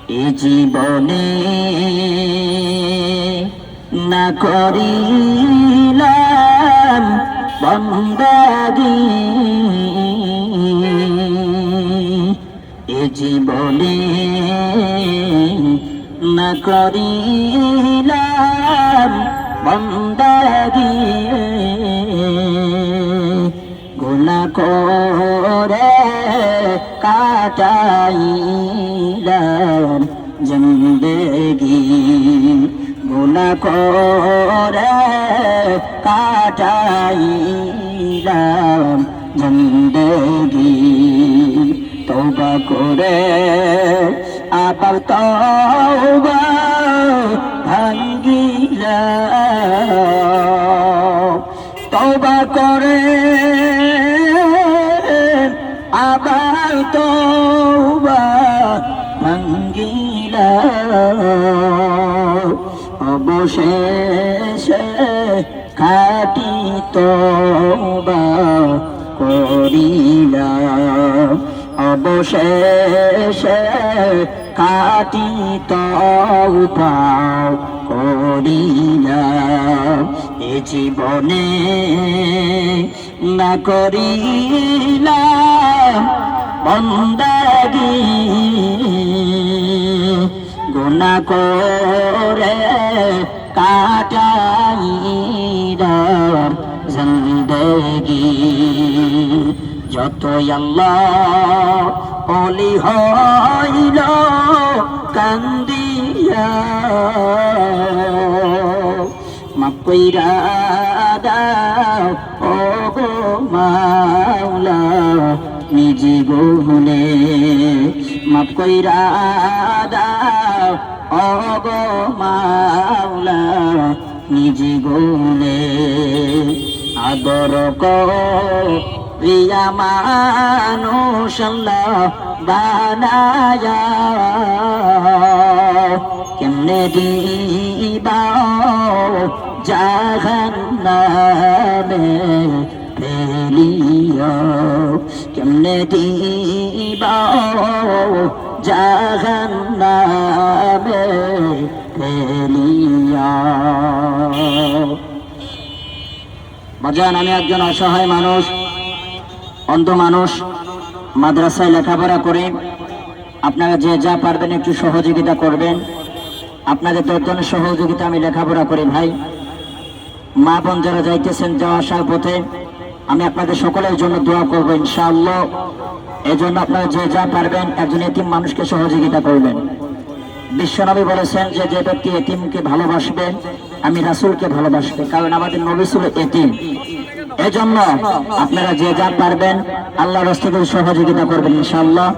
এ জীবনে না করিলাম বন্দেগী, এ জীবনে না করিলাম বন্দেগী, গুনাহ করে কাটাইলাম জিন্দেগি, গুনাহ করে কাটাইলাম জিন্দেগি। তওবা করে আবার তওবা ভাঙ্গিলাম, তওবা করে আবার তওবা ভাঙ্গিলাম। অবশেষে খাঁটি তওবা করিলাম, অবশেষে খাঁটি তওবা করিলাম। এ জীবনে না করিলাম বন্দেগী, গুনাহ করে কাটাইলাম জিন্দেগি। যতই আল্লাহ ওলি হইল কান্দিয়া, মাফ কইরা দাও ও গো মাওলা নিজি গুনে, মাফ কইরা দাও ও গো মাওলা নিজি গুনে। আদর করিয়া মানুষ আল্লাহ বানায়া, কেমনে দিবা জাহান্নামে ফেলিয়া, কেমনে দিবা জাহান্নামে ফেলিয়া। বাজান, আমি একজন অসহায় মানুষ, অন্ধ মানুষ, মাদ্রাসায় লেখাপড়া করে। আপনারা যে যা পারবেন একটু সহযোগিতা করবেন। আপনাদের দশজনের সহযোগিতা আমি লেখাপড়া করি ভাই। মা বোন যারা যাইতেছেন যাওয়া আসার পথে, আমি আপনাদের সকলের জন্য দোয়া করবো ইনশাআল্লাহ। এই জন্য আপনারা যে যা পারবেন একজন এতিম মানুষকে সহযোগিতা করবেন। বিশ্বনবী বলেছেন যে যে ব্যক্তি এতিমকে ভালোবাসবে আমি রাসূলকে ভালোবাসবে, কারণ আমাদের নবী ছিল এতিম। এজন্য আপনারা যে যা পারবেন আল্লাহর রাস্তায় সহযোগিতা করবেন ইনশাআল্লাহ।